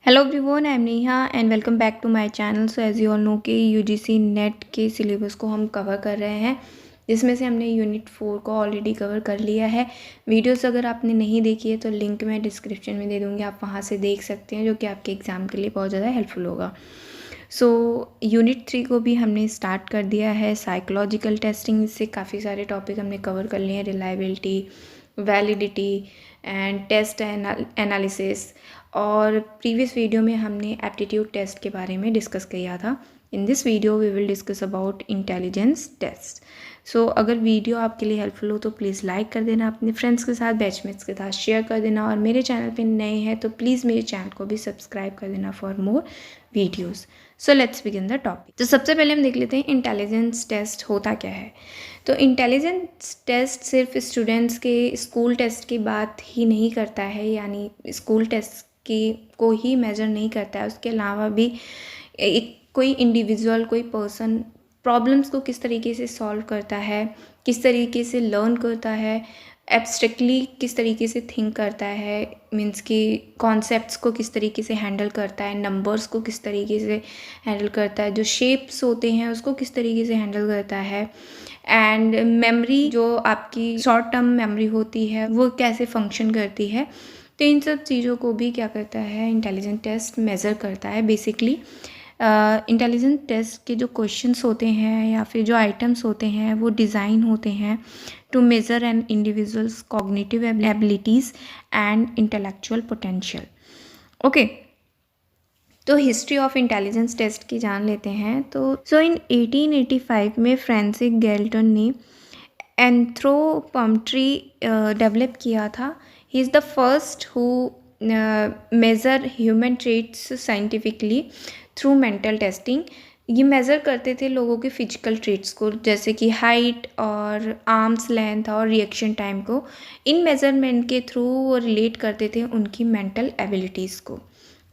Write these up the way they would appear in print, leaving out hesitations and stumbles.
Hello everyone, I am Neha and welcome back to my channel. So as you all know कि UGC NET के syllabus को हम cover कर रहे हैं, जिसमें से हमने यूनिट 4 को ऑलरेडी कवर कर लिया है। वीडियोस अगर आपने नहीं देखी है तो लिंक मैं डिस्क्रिप्शन में दे दूँगी, आप वहाँ से देख सकते हैं, जो कि आपके एग्ज़ाम के लिए बहुत ज़्यादा हेल्पफुल होगा। सो यूनिट 3 को भी हमने स्टार्ट कर दिया है। साइकोलॉजिकल टेस्टिंग से काफ़ी सारे टॉपिक हमने कवर कर लिए हैं, reliability, validity and test analysis. और प्रीवियस वीडियो में हमने एप्टीट्यूड टेस्ट के बारे में डिस्कस किया था। In this video we will discuss about intelligence test. So अगर वीडियो आपके लिए हेल्पफुल हो तो प्लीज़ लाइक कर देना, अपने फ्रेंड्स के साथ, बैचमेट्स के साथ शेयर कर देना, और मेरे चैनल पे नए हैं तो प्लीज़ मेरे चैनल को भी सब्सक्राइब कर देना for more videos. So let's begin the topic. तो सबसे पहले हम देख लेते हैं इंटेलिजेंस टेस्ट होता क्या है। तो इंटेलिजेंस टेस्ट सिर्फ स्टूडेंट्स के स्कूल टेस्ट की बात ही नहीं करता है, यानी स्कूल टेस्ट की को ही मेजर नहीं करता है। उसके अलावा भी एक कोई इंडिविजुअल, कोई पर्सन प्रॉब्लम्स को किस तरीके से सॉल्व करता है, किस तरीके से लर्न करता है, एब्स्ट्रैक्टली किस तरीके से थिंक करता है, मीन्स कि कॉन्सेप्ट्स को किस तरीके से हैंडल करता है, नंबर्स को किस तरीके से हैंडल करता है, जो शेप्स होते हैं उसको किस तरीके से हैंडल करता है, एंड मेमोरी, जो आपकी शॉर्ट टर्म मेमोरी होती है, वो कैसे फंक्शन करती है। तो इन सब चीज़ों को भी क्या करता है, इंटेलिजेंट टेस्ट मेज़र करता है। बेसिकली इंटेलिजेंट टेस्ट के जो क्वेश्चंस होते हैं या फिर जो आइटम्स होते हैं वो डिज़ाइन होते हैं to measure an individuals cognitive abilities and intellectual potential. Okay, तो हिस्ट्री ऑफ इंटेलिजेंस टेस्ट की जान लेते हैं। तो इन 1885 में फ्रांसिस गैल्टन ने एंथ्रोपोमेट्री डेवलप किया था। He is the first who measure human traits scientifically through mental testing. ये मेज़र करते थे लोगों के फिजिकल ट्रेट्स को, जैसे कि हाइट और आर्म्स लेंथ और रिएक्शन टाइम को। इन मेज़रमेंट के थ्रू वो रिलेट करते थे उनकी मेंटल एबिलिटीज़ को।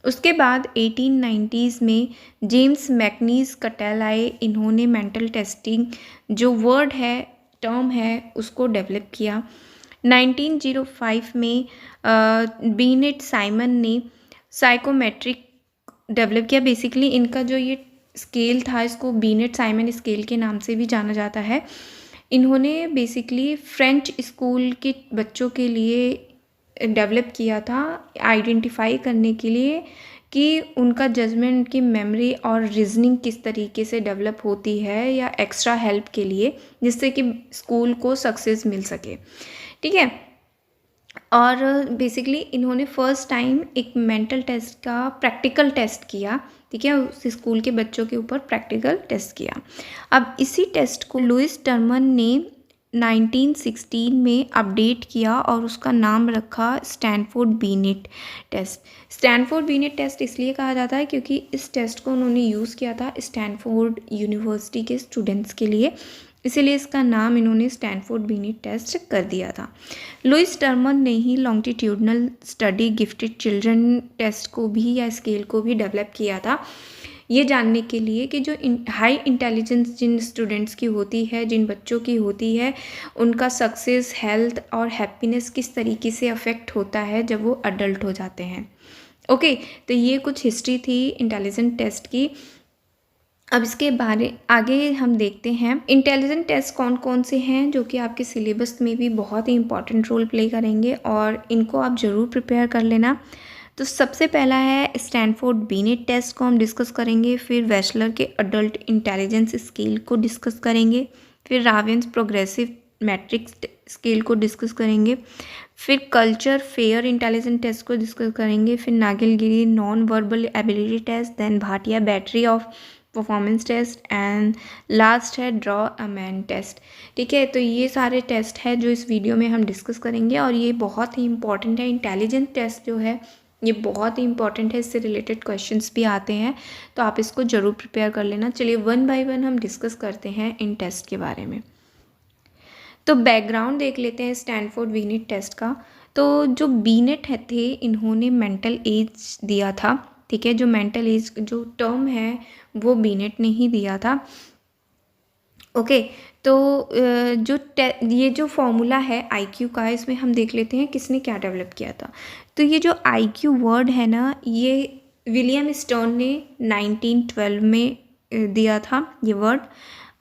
उसके बाद 1890s में जेम्स मैकनीज कटेल आए। इन्होंने मेंटल टेस्टिंग जो वर्ड है, टर्म है, उसको डेवलप किया। 1905 में बीनेट साइमन ने साइकोमेट्रिक डेवलप किया। बेसिकली इनका जो ये स्केल था, इसको बीनेट साइमन स्केल के नाम से भी जाना जाता है। इन्होंने बेसिकली फ्रेंच स्कूल के बच्चों के लिए डेवलप किया था, आइडेंटिफाई करने के लिए कि उनका जजमेंट, उनकी मेमोरी और रीजनिंग किस तरीके से डेवलप होती है, या एक्स्ट्रा हेल्प के लिए, जिससे कि स्कूल को सक्सेस मिल सके। ठीक है। और बेसिकली इन्होंने फर्स्ट टाइम एक मेंटल टेस्ट का प्रैक्टिकल टेस्ट किया। ठीक है, उस स्कूल के बच्चों के ऊपर प्रैक्टिकल टेस्ट किया। अब इसी टेस्ट को लुइस टर्मन ने 1916 में अपडेट किया और उसका नाम रखा स्टैनफोर्ड बीनेट टेस्ट। स्टैनफोर्ड बीनेट टेस्ट इसलिए कहा जाता है क्योंकि इस टेस्ट को उन्होंने यूज़ किया था स्टैनफोर्ड यूनिवर्सिटी के स्टूडेंट्स के लिए, इसीलिए इसका नाम इन्होंने स्टैनफोर्ड बीनेट टेस्ट कर दिया था। लुइस टर्मन ने ही longitudinal study gifted children test को भी, या स्केल को भी डेवलप किया था, ये जानने के लिए कि जो हाई इंटेलिजेंस जिन स्टूडेंट्स की होती है, जिन बच्चों की होती है, उनका सक्सेस, हेल्थ और हैप्पीनेस किस तरीके से अफेक्ट होता है जब वो अडल्ट हो जाते हैं। ओके, तो ये कुछ हिस्ट्री थी इंटेलिजेंट टेस्ट की। अब इसके बारे आगे हम देखते हैं इंटेलिजेंट टेस्ट कौन कौन से हैं जो कि आपके सिलेबस में भी बहुत ही इंपॉर्टेंट रोल प्ले करेंगे, और इनको आप ज़रूर प्रिपेयर कर लेना। तो सबसे पहला है स्टैनफोर्ड बीनेट टेस्ट को हम डिस्कस करेंगे, फिर वेशलर के अडल्ट इंटेलिजेंस स्केल को डिस्कस करेंगे, फिर रावेंस प्रोग्रेसिव मैट्रिक्स स्केल को डिस्कस करेंगे, फिर कल्चर फेयर इंटेलिजेंस टेस्ट को डिस्कस करेंगे, फिर Nagilgiri non verbal ability test, then Bhatia battery of performance test, and last है ड्रॉ अ मैन टेस्ट। ठीक है, तो ये सारे टेस्ट है जो इस वीडियो में हम डिस्कस करेंगे, और ये बहुत ही इंपॉर्टेंट है। इंटेलिजेंट टेस्ट जो है ये बहुत ही इंपॉर्टेंट है, इससे रिलेटेड क्वेश्चंस भी आते हैं, तो आप इसको ज़रूर प्रिपेयर कर लेना। चलिए वन बाय वन हम डिस्कस करते हैं इन टेस्ट के बारे में। तो बैकग्राउंड देख लेते हैं स्टैनफोर्ड बीनेट टेस्ट का। तो जो बीनेट है थे, इन्होंने मेंटल एज दिया था। ठीक है, जो मेंटल एज जो टर्म है वो बीनेट ने ही दिया था। ओके, तो ये जो फॉर्मूला है आईक्यू का, इसमें हम देख लेते हैं किसने क्या डेवलप किया था। तो ये जो आईक्यू वर्ड है ना, ये विलियम स्टर्न ने 1912 में दिया था ये वर्ड।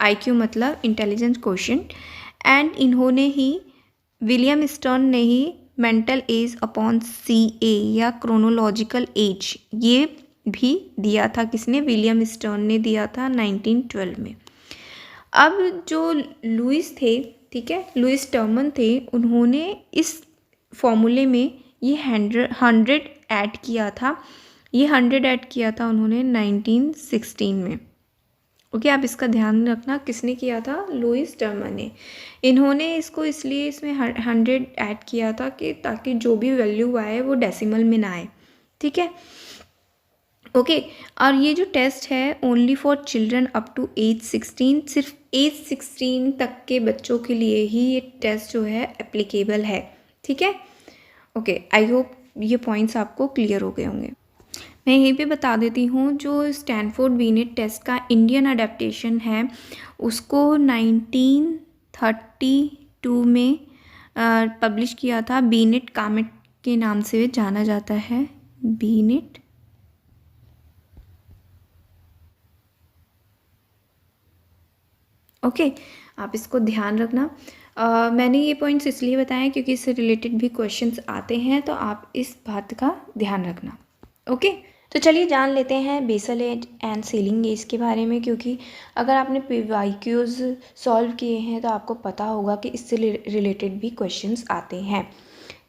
आईक्यू मतलब इंटेलिजेंस क्वोशिएंट। एंड इन्होंने ही, विलियम स्टर्न ने ही मेंटल एज अपॉन CA या क्रोनोलॉजिकल एज ये भी दिया था। किसने? विलियम स्टर्न ने दिया था 1912 में। अब जो लुइस थे, ठीक है, लुइस टर्मन थे, उन्होंने इस फॉर्मूले में ये 100 ऐड किया था। ये 100 ऐड किया था उन्होंने 1916 में। ओके, आप इसका ध्यान रखना, किसने किया था? लुइस टर्मन ने। इन्होंने इसको इसलिए इसमें 100 ऐड किया था कि ताकि जो भी वैल्यू आए वो डेसिमल में ना आए, ठीक है। ओके, और ये जो टेस्ट है only for children up to age 16, सिर्फ एज 16 तक के बच्चों के लिए ही ये टेस्ट जो है एप्लीकेबल है, ठीक है। ओके, आई होप ये पॉइंट्स आपको क्लियर हो गए होंगे। मैं यहीं पे बता देती हूँ, जो स्टैनफोर्ड बीनेट टेस्ट का इंडियन अडेप्टेशन है उसको 1932 में पब्लिश किया था। बीनेट कामेट के नाम से जाना जाता है, बीनेट। ओके, आप इसको ध्यान रखना। मैंने ये पॉइंट्स इसलिए बताए क्योंकि इससे रिलेटेड भी क्वेश्चंस आते हैं, तो आप इस बात का ध्यान रखना। ओके, तो चलिए जान लेते हैं basal age and ceiling age के बारे में, क्योंकि अगर आपने PYQs सॉल्व किए हैं तो आपको पता होगा कि इससे रिलेटेड भी क्वेश्चंस आते हैं।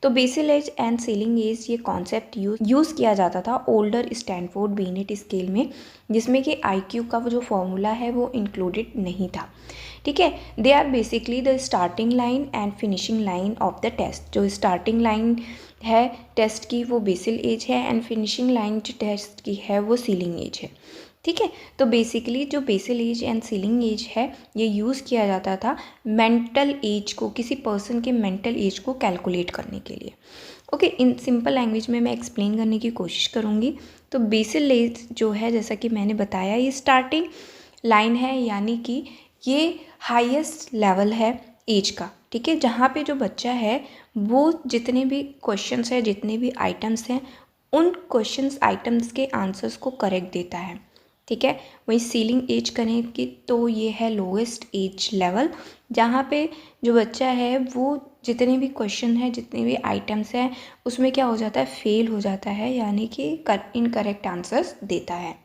तो basal age and ceiling age ये कॉन्सेप्ट यूज़ किया जाता था ओल्डर स्टैनफोर्ड बीनेट स्केल में, जिसमें कि IQ का वो जो फॉर्मूला है वो इंक्लूडेड नहीं था, ठीक है। They are basically the starting line and finishing line of the test. जो स्टार्टिंग लाइन है टेस्ट की वो बेसल एज है, एंड फिनिशिंग लाइन जो टेस्ट की है वो सीलिंग एज है, ठीक है। तो बेसिकली जो basal age and ceiling age है ये यूज़ किया जाता था मेंटल एज को, किसी पर्सन के मेंटल एज को कैलकुलेट करने के लिए। ओके, इन सिंपल लैंग्वेज में मैं एक्सप्लेन करने की कोशिश करूँगी। तो बेसल एज जो है, जैसा कि मैंने बताया, ये स्टार्टिंग लाइन है, यानी कि ये हाईएस्ट लेवल है एज का, ठीक है, जहाँ पे जो बच्चा है वो जितने भी क्वेश्चंस हैं, जितने भी आइटम्स हैं, उन क्वेश्चंस आइटम्स के आंसर्स को करेक्ट देता है, ठीक है। वहीं सीलिंग एज करें कि तो ये है लोएस्ट एज लेवल, जहाँ पे जो बच्चा है वो जितने भी क्वेश्चन है, जितने भी आइटम्स हैं, उसमें क्या हो जाता है? फेल हो जाता है, यानी कि इनकरेक्ट आंसर्स देता है।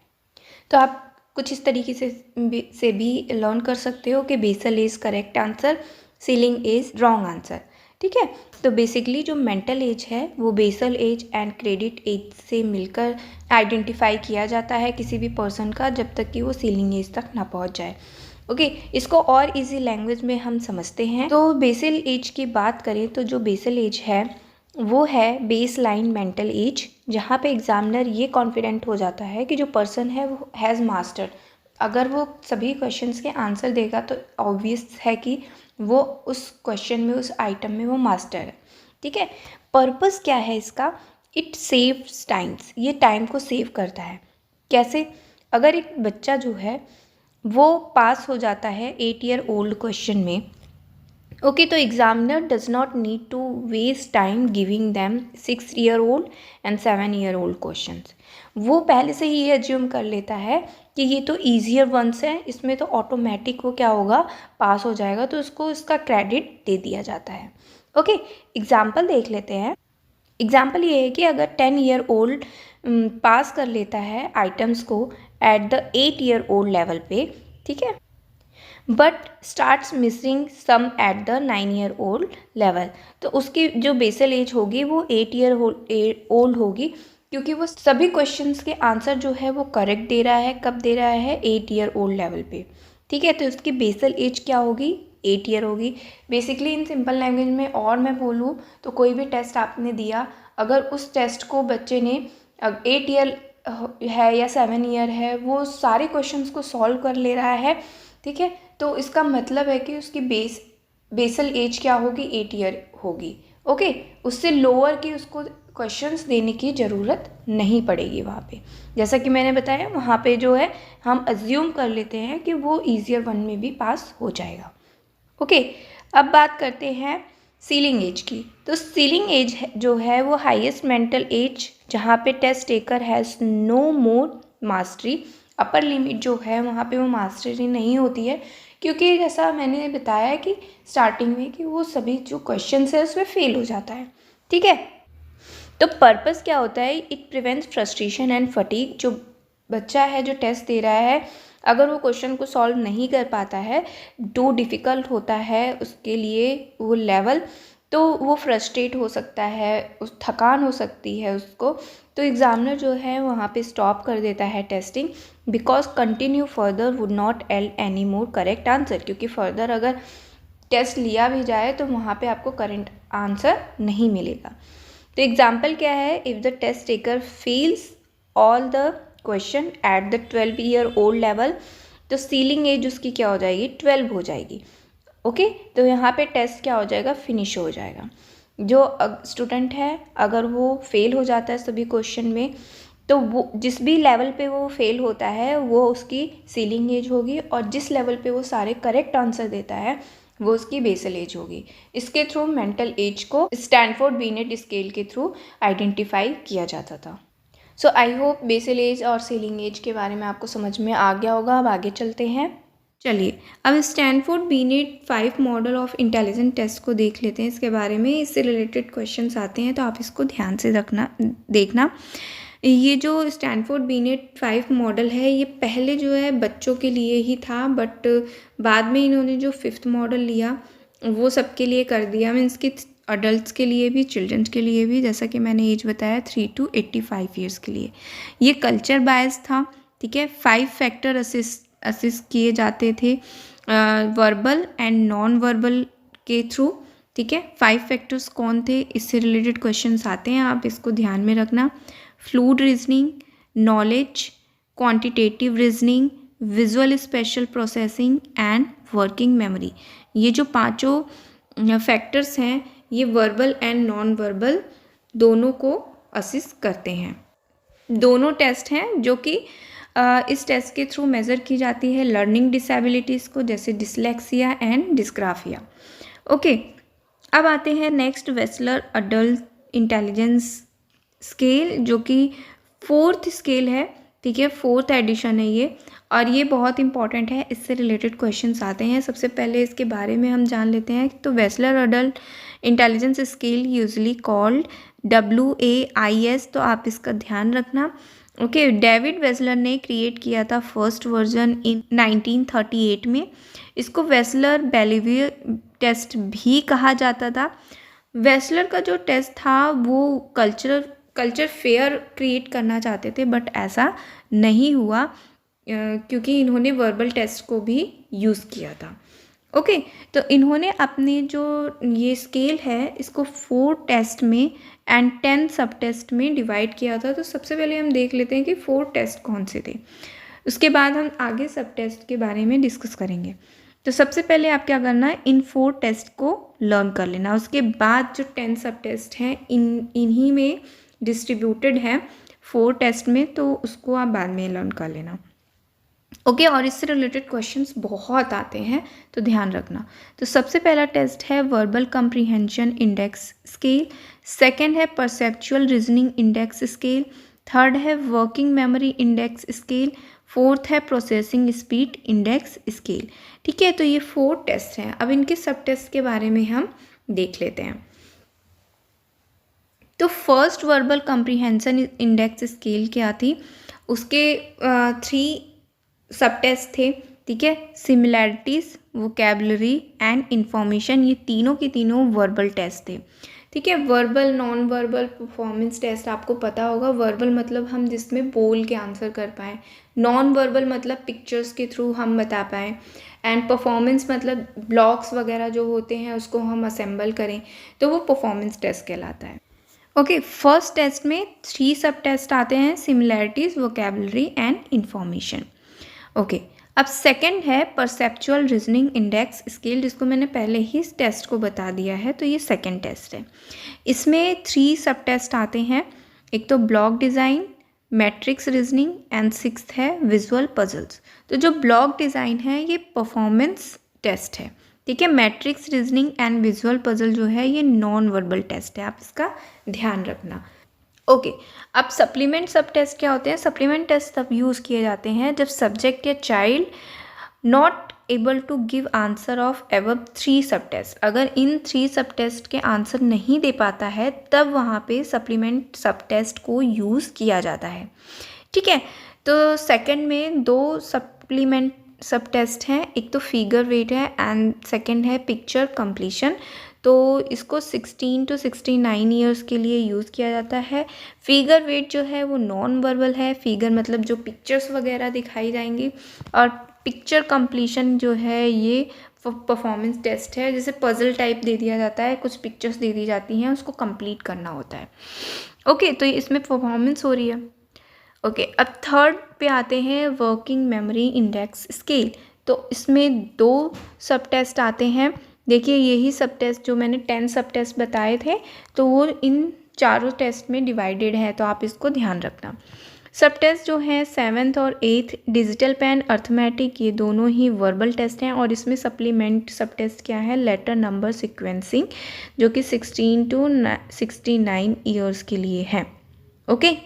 तो आप कुछ इस तरीके से भी लर्न कर सकते हो कि basal age correct answer, ceiling age wrong answer, ठीक है। तो बेसिकली जो मेंटल एज है वो basal age and credit age से मिलकर आइडेंटिफाई किया जाता है किसी भी पर्सन का, जब तक कि वो सीलिंग एज तक ना पहुंच जाए। ओके, इसको और इजी लैंग्वेज में हम समझते हैं। तो बेसल एज की बात करें तो जो बेसल एज है वो है बेस लाइन मेंटल एज, जहाँ पे एग्जामिनर ये कॉन्फिडेंट हो जाता है कि जो पर्सन है वो हैज़ मास्टर्ड। अगर वो सभी क्वेश्चंस के आंसर देगा तो ऑब्वियस है कि वो उस क्वेश्चन में, उस आइटम में वो मास्टर है, ठीक है। पर्पस क्या है इसका? इट सेव्स टाइम्स, ये टाइम को सेव करता है। कैसे? अगर एक बच्चा जो है वो पास हो जाता है 8 ईयर ओल्ड क्वेश्चन में, ओके, तो examiner does not need to waste time giving them 6 year old and 7 year old questions. वो पहले से ही ये एज्यूम कर लेता है कि ये तो ईजियर वंस है, इसमें तो ऑटोमेटिक वो क्या होगा? पास हो जाएगा, तो उसको इसका क्रेडिट दे दिया जाता है। ओके, एग्जाम्पल देख लेते हैं। एग्जाम्पल ये है कि अगर 10 ईयर ओल्ड पास कर लेता है आइटम्स को at the 8 year old level पे, ठीक है, but starts missing some at the 9 year old level, तो उसकी जो बेसल एज होगी वो 8 ईयर ओल्ड होगी, क्योंकि वो सभी क्वेश्चंस के आंसर जो है वो करेक्ट दे रहा है। कब दे रहा है? 8 ईयर ओल्ड लेवल पे, ठीक है। तो उसकी बेसल एज क्या होगी? 8 ईयर होगी। बेसिकली इन सिंपल लैंग्वेज में और मैं बोलूँ तो कोई भी टेस्ट आपने दिया, अगर उस टेस्ट को बच्चे ने 8 ईयर है या 7 ईयर है, वो सारे क्वेश्चंस को सॉल्व कर ले रहा है, ठीक है, तो इसका मतलब है कि उसकी बेसल एज क्या होगी? 8 ईयर होगी। ओके, उससे लोअर की उसको क्वेश्चंस देने की ज़रूरत नहीं पड़ेगी वहाँ पे। जैसा कि मैंने बताया, वहाँ पे जो है हम अज्यूम कर लेते हैं कि वो ईजियर वन में भी पास हो जाएगा। ओके, अब बात करते हैं सीलिंग एज की। तो सीलिंग एज जो है वो हाईएस्ट मेंटल एज जहाँ पे test taker has no more mastery, upper limit जो है वहाँ पे वो मास्टरी नहीं होती है, क्योंकि जैसा मैंने बताया है कि स्टार्टिंग में कि वो सभी जो क्वेश्चंस है उसमें फेल हो जाता है। ठीक है, तो पर्पस क्या होता है, it prevents frustration and fatigue. जो बच्चा है जो टेस्ट दे रहा है, अगर वो क्वेश्चन को सॉल्व नहीं कर पाता है, टू डिफ़िकल्ट होता है उसके लिए वो लेवल, तो वो फ्रस्ट्रेट हो सकता है, उस थकान हो सकती है उसको, तो एग्ज़ामिनर जो है वहाँ पे स्टॉप कर देता है testing, because continue further would naught L any more correct answer, क्योंकि फर्दर अगर टेस्ट लिया भी जाए तो वहाँ पे आपको करेक्ट आंसर नहीं मिलेगा। तो एग्जाम्पल क्या है, if the test taker fails all the question at the 12-year-old level, तो सीलिंग एज उसकी क्या हो जाएगी, 12 हो जाएगी। ओके, तो यहाँ पे टेस्ट क्या हो जाएगा, फिनिश हो जाएगा। जो स्टूडेंट है अगर वो फेल हो जाता है सभी क्वेश्चन में, तो वो जिस भी लेवल पे वो फेल होता है वो उसकी सीलिंग एज होगी, और जिस लेवल पे वो सारे करेक्ट आंसर देता है वो उसकी बेसल एज होगी। इसके थ्रू मेंटल एज को स्टैनफोर्ड बीनेट स्केल के थ्रू आइडेंटिफाई किया जाता था। सो आई होप बेसल एज और सीलिंग एज के बारे में आपको समझ में आ गया होगा। अब आगे चलते हैं। चलिए अब Stanford Binet 5 model of intelligent test को देख लेते हैं। इसके बारे में इससे रिलेटेड क्वेश्चंस आते हैं, तो आप इसको ध्यान से देखना। ये जो स्टैनफोर्ड बीनेट 5 मॉडल है, ये पहले जो है बच्चों के लिए ही था, बट बाद में इन्होंने जो 5th मॉडल लिया वो सबके लिए कर दिया, मीन्स कि अडल्ट्स के लिए भी, चिल्ड्रंस के लिए भी, जैसा कि मैंने एज बताया 3 to 85 ईयर्स के लिए। ये कल्चर बायस था। ठीक है, 5 फैक्टर असिस्ट किए जाते थे वर्बल एंड नॉन वर्बल के थ्रू। ठीक है, 5 फैक्टर्स कौन थे, इससे रिलेटेड क्वेश्चंस आते हैं, आप इसको ध्यान में रखना। Fluid reasoning, knowledge, quantitative reasoning, visual special processing and working memory. ये जो पांचों फैक्टर्स हैं ये वर्बल एंड नॉन वर्बल दोनों को असिस्ट करते हैं। दोनों टेस्ट हैं जो कि इस टेस्ट के थ्रू मेज़र की जाती है लर्निंग डिसेबिलिटीज़ को, जैसे डिसलेक्सिया एंड डिस्ग्राफिया। ओके, अब आते हैं next, Wechsler adult intelligence scale, जो कि 4th स्केल है। ठीक है, 4th एडिशन है ये, और ये बहुत इंपॉर्टेंट है, इससे रिलेटेड क्वेश्चंस आते हैं। सबसे पहले इसके बारे में हम जान लेते हैं। तो Wechsler adult intelligence scale usually called WAIS, तो आप इसका ध्यान रखना। ओके, डेविड वेस्लर ने क्रिएट किया था फर्स्ट वर्जन इन 1938 में। इसको वेस्लर बेलिवियर टेस्ट भी कहा जाता था। वेस्लर का जो टेस्ट था वो कल्चर फेयर क्रिएट करना चाहते थे, बट ऐसा नहीं हुआ क्योंकि इन्होंने वर्बल टेस्ट को भी यूज़ किया था। ओके, तो इन्होंने अपने जो ये स्केल है इसको 4 टेस्ट में एंड 10 सब टेस्ट में डिवाइड किया था। तो सबसे पहले हम देख लेते हैं कि 4 टेस्ट कौन से थे, उसके बाद हम आगे सब टेस्ट के बारे में डिस्कस करेंगे। तो सबसे पहले आप क्या करना है, इन 4 टेस्ट को लर्न कर लेना। उसके बाद जो 10 सब टेस्ट हैं इन्हीं में डिस्ट्रीब्यूटेड है 4 टेस्ट में, तो उसको आप बाद में लर्न कर लेना। ओके, और इससे रिलेटेड क्वेश्चंस बहुत आते हैं, तो ध्यान रखना। तो सबसे पहला टेस्ट है verbal comprehension index scale, second है perceptual reasoning index scale, third है working memory index scale, fourth है प्रोसेसिंग स्पीड इंडेक्स स्केल। ठीक है, तो ये 4 टेस्ट हैं। अब इनके सब टेस्ट के बारे में हम देख लेते हैं। तो first verbal comprehension index scale क्या थी, उसके 3 सब टेस्ट थे। ठीक है, सिमिलैरिटीज़, वोकैबुलरी एंड इंफॉर्मेशन, ये तीनों के तीनों वर्बल टेस्ट थे। ठीक है, verbal non verbal performance test आपको पता होगा। वर्बल मतलब हम जिसमें बोल के आंसर कर पाएँ, नॉन वर्बल मतलब पिक्चर्स के थ्रू हम बता पाएँ, एंड परफॉर्मेंस मतलब ब्लॉक्स वगैरह जो होते हैं उसको हम असेंबल करें, तो वो परफॉर्मेंस टेस्ट कहलाता है। ओके, फर्स्ट टेस्ट में 3 सब टेस्ट आते हैं, similarities, vocabulary and information. Okay, अब सेकंड है परसेप्चुअल रीजनिंग इंडेक्स स्केल, जिसको मैंने पहले ही इस टेस्ट को बता दिया है, तो ये सेकंड टेस्ट है। इसमें 3 सब टेस्ट आते हैं, एक तो block design, matrix reasoning and 6th है विजुअल पजल्स। तो जो ब्लॉक डिज़ाइन है ये परफॉर्मेंस टेस्ट है। ठीक है, matrix reasoning and visual puzzle जो है ये नॉन वर्बल टेस्ट है, आप इसका ध्यान रखना। ओके, अब सप्लीमेंट सब टेस्ट क्या होते हैं? सप्लीमेंट टेस्ट तब यूज़ किए जाते हैं जब सब्जेक्ट या child not able to give answer of above 3 sub test, अगर इन 3 सब टेस्ट के आंसर नहीं दे पाता है तब वहाँ पे सप्लीमेंट सब टेस्ट को यूज़ किया जाता है। ठीक है, तो सेकंड में 2 सप्लीमेंट सब टेस्ट हैं, एक तो फिगर वेट है एंड सेकंड है पिक्चर कंप्लीशन। तो इसको 16 to 69 ईयर्स के लिए यूज़ किया जाता है। फिगर वेट जो है वो नॉन वर्बल है, फिगर मतलब जो पिक्चर्स वगैरह दिखाई जाएंगी, और पिक्चर कंप्लीशन जो है ये परफॉर्मेंस टेस्ट है, जैसे पजल टाइप दे दिया जाता है, कुछ पिक्चर्स दे दी जाती हैं, उसको कंप्लीट करना होता है। ओके, तो इसमें परफॉर्मेंस हो रही है। ओके, अब थर्ड पे आते हैं वर्किंग मेमोरी इंडेक्स स्केल। तो इसमें 2 सब टेस्ट आते हैं। देखिए यही सब टेस्ट जो मैंने 10 सब टेस्ट बताए थे, तो वो इन चारों टेस्ट में डिवाइडेड है, तो आप इसको ध्यान रखना। सब टेस्ट जो है 7th और 8th डिजिटल पेन अर्थमेटिक, ये दोनों ही वर्बल टेस्ट हैं, और इसमें सप्लीमेंट सब टेस्ट क्या है? लेटर नंबर सीक्वेंसिंग, जो कि 16 to 69 ईयर्स के लिए है। ओके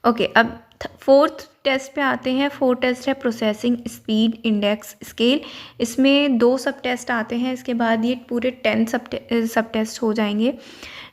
ओके, अब फोर्थ टेस्ट पे आते हैं। फोर्थ टेस्ट है प्रोसेसिंग स्पीड इंडेक्स स्केल। इसमें 2 सब टेस्ट आते हैं, इसके बाद ये पूरे 10 सब टेस्ट हो जाएंगे,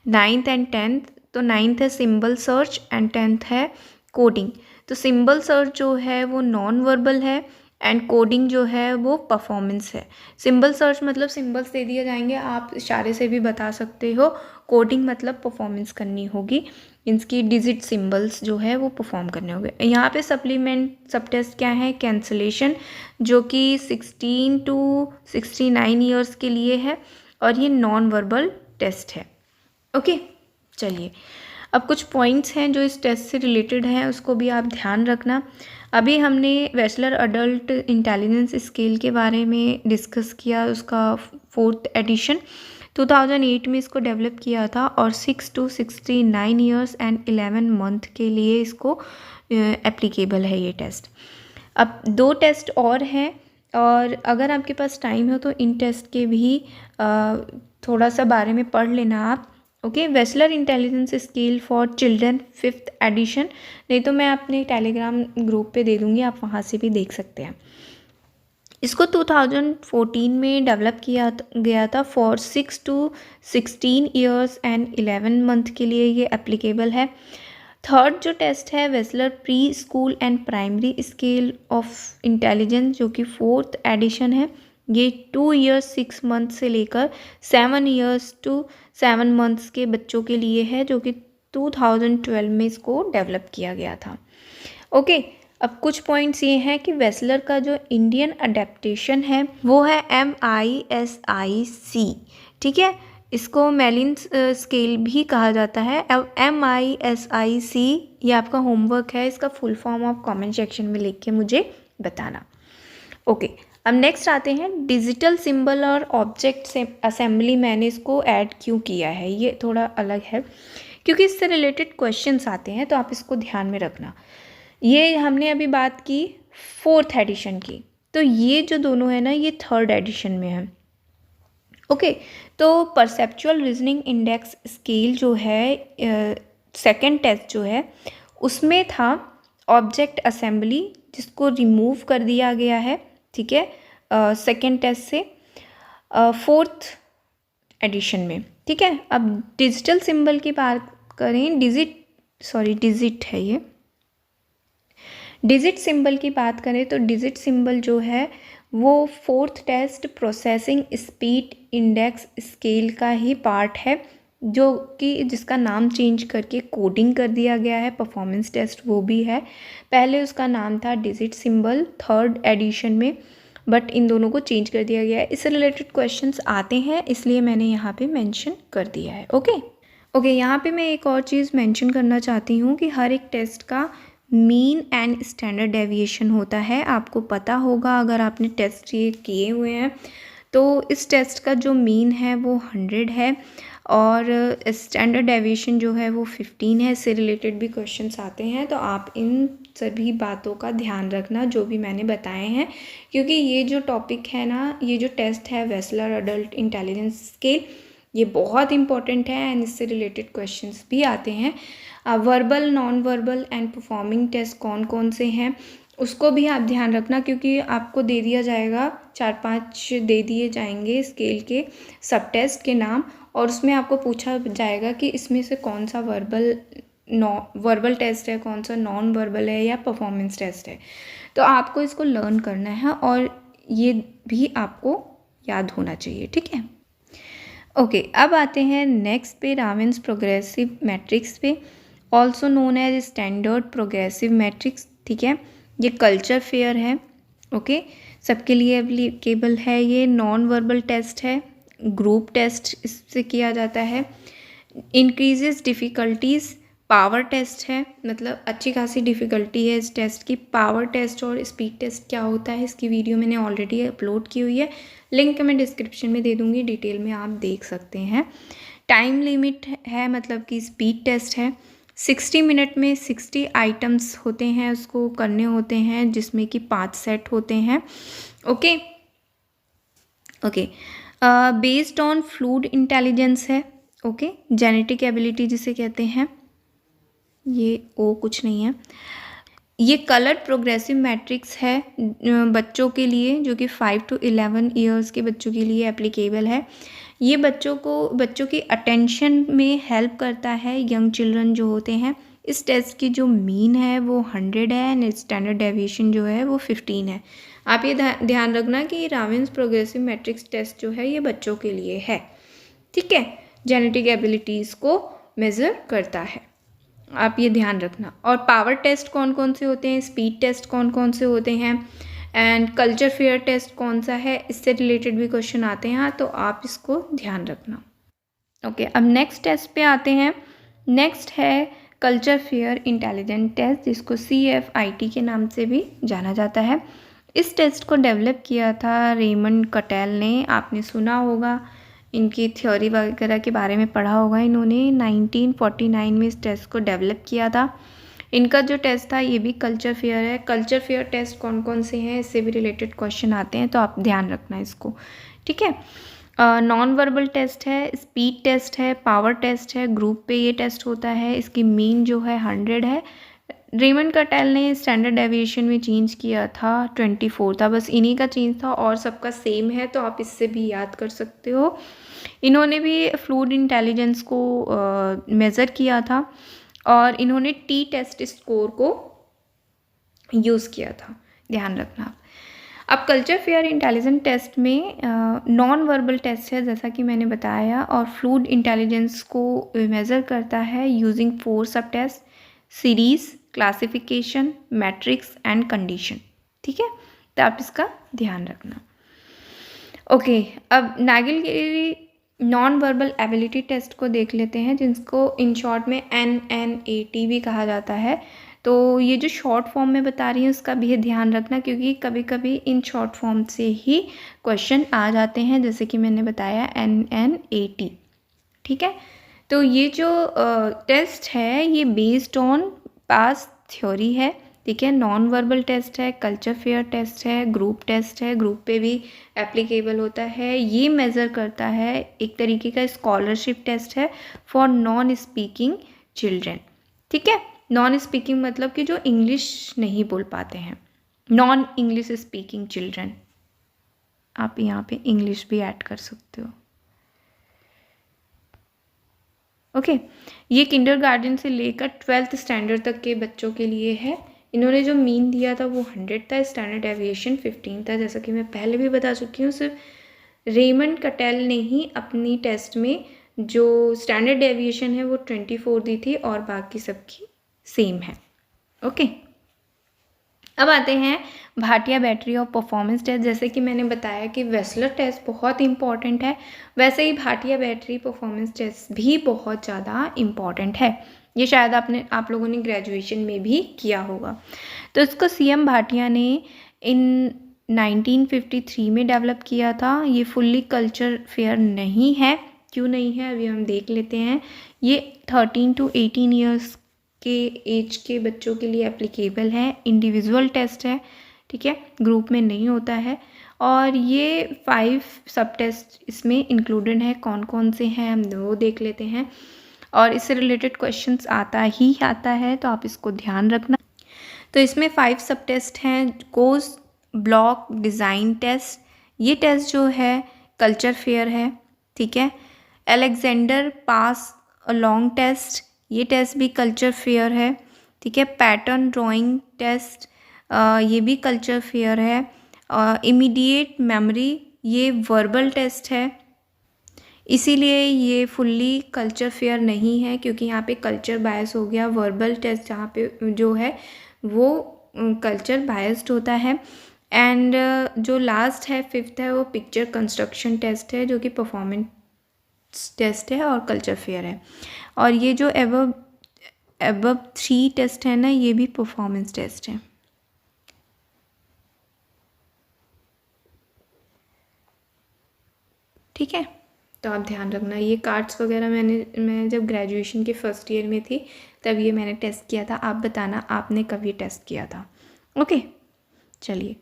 9th एंड 10th। तो 9th है सिंबल सर्च एंड 10th है कोडिंग। तो सिंबल सर्च जो है वो नॉन वर्बल है एंड कोडिंग जो है वो परफॉर्मेंस है। सिंबल सर्च मतलब सिंबल्स दे दिए जाएंगे, आप इशारे से भी बता सकते हो। कोडिंग मतलब परफॉर्मेंस करनी होगी, इनकी डिजिट सिंबल्स जो है वो परफॉर्म करने होंगे। यहाँ पे सप्लीमेंट सब टेस्ट क्या है? कैंसलेशन, जो कि 16 to 69 ईयर्स के लिए है, और ये नॉन वर्बल टेस्ट है। ओके, चलिए अब कुछ पॉइंट्स हैं जो इस टेस्ट से रिलेटेड हैं, उसको भी आप ध्यान रखना। अभी हमने वेस्लर अडल्ट इंटेलिजेंस स्केल के बारे में डिस्कस किया, उसका 4th एडिशन 2008 में इसको डेवलप किया था, और 6 to 69 ईयर्स एंड 11 मंथ के लिए इसको एप्लीकेबल है ये टेस्ट। अब 2 टेस्ट और हैं, और अगर आपके पास टाइम हो तो इन टेस्ट के भी थोड़ा सा बारे में पढ़ लेना आप। Okay, Wechsler intelligence scale for children 5th edition, नहीं तो मैं अपने टेलीग्राम ग्रुप पे दे दूँगी, आप वहाँ से भी देख सकते हैं। इसको 2014 में डेवलप किया गया था for 6 to 16 years and 11 month के लिए ये एप्लीकेबल है। थर्ड जो टेस्ट है Wechsler pre school and primary scale of intelligence, जो कि 4th एडिशन है, ये 2 ईयर्स 6 मंथ से लेकर 7 ईयर्स to 7 मंथ्स के बच्चों के लिए है, जो कि 2012 में इसको डेवलप किया गया था। ओके, अब कुछ पॉइंट्स ये हैं कि वेस्लर का जो इंडियन अडेप्टेशन है वो है MISIC। ठीक है, इसको मेलिन स्केल भी कहा जाता है। अब MISIC ये आपका होमवर्क है, इसका फुल फॉर्म आप कमेंट सेक्शन में लिख के मुझे बताना। ओके, अब नेक्स्ट आते हैं डिजिटल सिंबल और ऑब्जेक्ट असेंबली। मैंने इसको ऐड क्यों किया है, ये थोड़ा अलग है क्योंकि इससे रिलेटेड क्वेश्चंस आते हैं, तो आप इसको ध्यान में रखना। ये हमने अभी बात की 4th एडिशन की, तो ये जो दोनों है ना ये 3rd एडिशन में है। ओके, तो परसेप्चुअल रीजनिंग इंडेक्स स्केल जो है 2nd टेस्ट जो है उसमें था ऑब्जेक्ट असेंबली, जिसको रिमूव कर दिया गया है। ठीक है, 2nd टेस्ट से 4th एडिशन में। ठीक है, अब डिजिटल सिंबल की बात करें, डिजिट है ये, डिजिट सिंबल की बात करें तो डिजिट सिंबल जो है वो 4th test processing speed index scale का ही पार्ट है, जो कि जिसका नाम चेंज करके कोडिंग कर दिया गया है। परफॉर्मेंस टेस्ट वो भी है, पहले उसका नाम था डिजिट सिंबल 3rd एडिशन में, बट इन दोनों को चेंज कर दिया गया है। इससे रिलेटेड क्वेश्चंस आते हैं, इसलिए मैंने यहाँ पे मेंशन कर दिया है। ओके, यहाँ पे मैं एक और चीज़ मेंशन करना चाहती हूँ कि हर एक टेस्ट का मीन एंड स्टैंडर्ड डेविएशन होता है। आपको पता होगा अगर आपने टेस्ट ये किए हुए हैं, तो इस टेस्ट का जो मीन है वो 100 है, और स्टैंडर्ड डेविएशन जो है वो 15 है। इससे रिलेटेड भी क्वेश्चंस आते हैं, तो आप इन सभी बातों का ध्यान रखना जो भी मैंने बताए हैं, क्योंकि ये जो टॉपिक है ना, ये जो टेस्ट है वेस्लर अडल्ट इंटेलिजेंस स्केल, ये बहुत इंपॉर्टेंट है एंड इससे रिलेटेड क्वेश्चंस भी आते हैं। Verbal, non verbal and performing test कौन कौन से हैं उसको भी आप ध्यान रखना, क्योंकि आपको दे दिया जाएगा 4-5 दे दिए जाएंगे स्केल के सब टेस्ट के नाम, और उसमें आपको पूछा जाएगा कि इसमें से कौन सा वर्बल टेस्ट है, कौन सा नॉन वर्बल है या परफॉर्मेंस टेस्ट है। तो आपको इसको लर्न करना है और ये भी आपको याद होना चाहिए, ठीक है। ओके, अब आते हैं नेक्स्ट पे रावन्स प्रोग्रेसिव मैट्रिक्स पे, also known as standard progressive matrix, ठीक है। ये कल्चर फेयर है, ओके, सबके लिए एप्लीकेबल है। ये नॉन वर्बल टेस्ट है, ग्रुप टेस्ट इससे किया जाता है। इंक्रीजेस डिफ़िकल्टीज़, पावर टेस्ट है, मतलब अच्छी खासी डिफ़िकल्टी है इस टेस्ट की। पावर टेस्ट और स्पीड टेस्ट क्या होता है इसकी वीडियो मैंने ऑलरेडी अपलोड की हुई है, लिंक मैं डिस्क्रिप्शन में दे दूँगी, डिटेल में आप देख सकते हैं। टाइम लिमिट है, मतलब कि स्पीड टेस्ट है। 60 मिनट में 60 आइटम्स होते हैं, उसको करने होते हैं, जिसमें कि 5 सेट होते हैं, okay. Based on fluid intelligence है, ओके। जेनेटिक एबिलिटी जिसे कहते हैं, ये ओ कुछ नहीं है। ये कलर्ड प्रोग्रेसिव मैट्रिक्स है बच्चों के लिए, जो कि 5 to 11 ईयर्स के बच्चों के लिए एप्लीकेबल है। ये बच्चों की अटेंशन में हेल्प करता है, यंग चिल्ड्रन जो होते हैं। इस टेस्ट की जो मीन है वो 100 है एंड स्टैंडर्ड डेविएशन जो है वो 15 है। आप ये ध्यान रखना कि रावन्स प्रोग्रेसिव मैट्रिक्स टेस्ट जो है ये बच्चों के लिए है, ठीक है। जेनेटिक एबिलिटीज़ को मेज़र करता है, आप ये ध्यान रखना। और पावर टेस्ट कौन कौन से होते हैं, स्पीड टेस्ट कौन कौन से होते हैं, एंड कल्चर फेयर टेस्ट कौन सा है, इससे रिलेटेड भी क्वेश्चन आते हैं, तो आप इसको ध्यान रखना, ओके। अब नेक्स्ट टेस्ट पे आते हैं। नेक्स्ट है कल्चर फेयर इंटेलिजेंट टेस्ट, जिसको CFIT के नाम से भी जाना जाता है। इस टेस्ट को डेवलप किया था रेमंड कटेल ने, आपने सुना होगा, इनकी थ्योरी वगैरह के बारे में पढ़ा होगा। इन्होंने 1949 में इस टेस्ट को डेवलप किया था। इनका जो टेस्ट था ये भी कल्चर फेयर है। कल्चर फेयर टेस्ट कौन कौन से हैं इससे भी रिलेटेड क्वेश्चन आते हैं, तो आप ध्यान रखना इसको, ठीक है। नॉन वर्बल टेस्ट है, स्पीड टेस्ट है, पावर टेस्ट है, ग्रुप पे ये टेस्ट होता है। इसकी मीन जो है 100 है। रेमंड कटेल ने स्टैंडर्ड डेविएशन में चेंज किया था, 24 था, बस इन्हीं का चेंज था और सबका सेम है, तो आप इससे भी याद कर सकते हो। इन्होंने भी फ्लूइड इंटेलिजेंस को मेज़र किया था और इन्होंने टी टेस्ट स्कोर को यूज़ किया था, ध्यान रखना। अब कल्चर फेयर इंटेलिजेंस टेस्ट में नॉन वर्बल टेस्ट है, जैसा कि मैंने बताया, और फ्लूइड इंटेलिजेंस को मेज़र करता है using 4 sub test, series, classification, matrix and condition, ठीक है। तो आप इसका ध्यान रखना, ओके। अब Naglieri non verbal ability test को देख लेते हैं, जिसको इन शॉर्ट में NNAT भी कहा जाता है। तो ये जो शॉर्ट फॉर्म में बता रही हूँ उसका भी ध्यान रखना, क्योंकि कभी कभी इन शॉर्ट फॉर्म से ही क्वेश्चन आ जाते हैं, जैसे कि मैंने बताया NNAT, ठीक है। तो ये जो टेस्ट है ये बेस्ड ऑन पास्ट थ्योरी है, ठीक है। नॉन वर्बल टेस्ट है, कल्चर फेयर टेस्ट है, ग्रुप टेस्ट है, ग्रुप पे भी एप्लीकेबल होता है। ये मेज़र करता है, एक तरीके का स्कॉलरशिप टेस्ट है फॉर नॉन स्पीकिंग चिल्ड्रेन, ठीक है। नॉन स्पीकिंग मतलब कि जो इंग्लिश नहीं बोल पाते हैं, नॉन इंग्लिश स्पीकिंग चिल्ड्रेन। आप यहाँ पे इंग्लिश भी ऐड कर सकते हो, ओके। ये किंडरगार्टन से लेकर 12th स्टैंडर्ड तक के बच्चों के लिए है। इन्होंने जो मीन दिया था वो 100 था, स्टैंडर्ड डेविएशन 15 था, जैसा कि मैं पहले भी बता चुकी हूँ। सिर्फ रेमंड कटेल ने ही अपनी टेस्ट में जो स्टैंडर्ड डेविएशन है वो 24 दी थी और बाकी सबकी सेम है, ओके। अब आते हैं भाटिया बैटरी और परफॉर्मेंस टेस्ट। जैसे कि मैंने बताया कि वेसलर टेस्ट बहुत इंपॉर्टेंट है, वैसे ही भाटिया बैटरी परफॉर्मेंस टेस्ट भी बहुत ज़्यादा इम्पॉर्टेंट है। ये शायद आप लोगों ने ग्रेजुएशन में भी किया होगा। तो इसको CM भाटिया ने इन 1953 में डेवलप किया था। ये फुल्ली कल्चर फेयर नहीं है, क्यों नहीं है अभी हम देख लेते हैं। ये 13 to 18 ईयर्स के एज के बच्चों के लिए एप्लीकेबल है। इंडिविजुअल टेस्ट है, ठीक है, ग्रुप में नहीं होता है। और ये 5 सब टेस्ट इसमें इंक्लूडेड है। कौन कौन से हैं हम वो देख लेते हैं, और इससे रिलेटेड क्वेश्चंस आता है, तो आप इसको ध्यान रखना। तो इसमें 5 सब टेस्ट हैं। कोर्स ब्लॉक डिज़ाइन टेस्ट, ये टेस्ट जो है कल्चर फेयर है, ठीक है। अलेक्जेंडर पास लॉन्ग टेस्ट, ये टेस्ट भी कल्चर फेयर है, ठीक है। पैटर्न ड्राइंग टेस्ट, ये भी कल्चर फेयर है। इमीडिएट मेमोरी, ये वर्बल टेस्ट है, इसीलिए ये फुल्ली कल्चर फेयर नहीं है, क्योंकि यहाँ पे कल्चर बायस हो गया। वर्बल टेस्ट जहाँ पे जो है वो कल्चर बायस्ड होता है। एंड जो लास्ट है 5th है वो पिक्चर कंस्ट्रक्शन टेस्ट है, जो कि परफॉर्मेंस टेस्ट है और कल्चर फेयर है। और ये जो एबव 3 टेस्ट है ना, ये भी परफॉर्मेंस टेस्ट है, ठीक है। तो आप ध्यान रखना, ये कार्ड्स वगैरह मैं जब ग्रेजुएशन के फर्स्ट ईयर में थी तब ये मैंने टेस्ट किया था। आप बताना आपने कब ये टेस्ट किया था। ओके, चलिए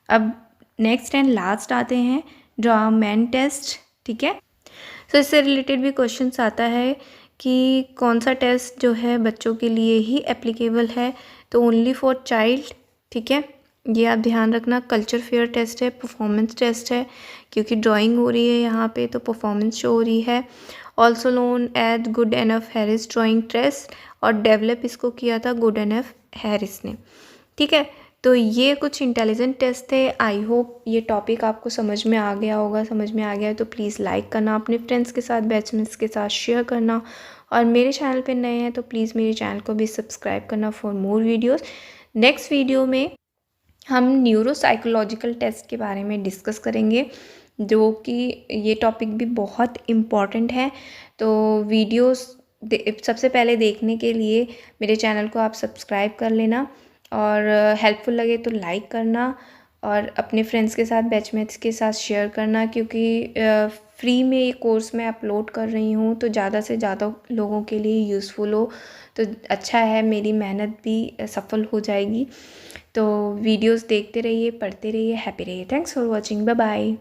अब नेक्स्ट एंड लास्ट आते हैं ड्रामेन टेस्ट, ठीक है। तो इससे रिलेटेड भी क्वेश्चंस आता है कि कौन सा टेस्ट जो है बच्चों के लिए ही एप्लीकेबल है, तो ओनली फॉर चाइल्ड, ठीक है। ये आप ध्यान रखना। कल्चर फेयर टेस्ट है, परफॉर्मेंस टेस्ट है, क्योंकि ड्राइंग हो रही है यहाँ पे तो परफॉर्मेंस शो हो रही है। Also known as good enough Harris drawing test, और डेवलप इसको किया था गुड एनफ हैरिस ने, ठीक है। तो ये कुछ इंटेलिजेंट टेस्ट थे। आई होप ये टॉपिक आपको समझ में आ गया होगा। समझ में आ गया है तो प्लीज़ लाइक करना, अपने फ्रेंड्स के साथ, बैचमेट्स के साथ शेयर करना, और मेरे चैनल पे नए हैं तो प्लीज़ मेरे चैनल को भी सब्सक्राइब करना for more videos. Next video में हम न्यूरोसाइकोलॉजिकल टेस्ट के बारे में डिस्कस करेंगे, जो कि ये टॉपिक भी बहुत इम्पॉर्टेंट है। तो वीडियोस सबसे पहले देखने के लिए मेरे चैनल को आप सब्सक्राइब कर लेना, और हेल्पफुल लगे तो लाइक करना, और अपने फ्रेंड्स के साथ, बैचमेट्स के साथ शेयर करना, क्योंकि फ्री में ये कोर्स मैं अपलोड कर रही हूँ तो ज़्यादा से ज़्यादा लोगों के लिए यूज़फुल हो तो अच्छा है, मेरी मेहनत भी सफल हो जाएगी। तो वीडियोस देखते रहिए, पढ़ते रहिए, हैप्पी रहिए। Thanks for watching, bye bye.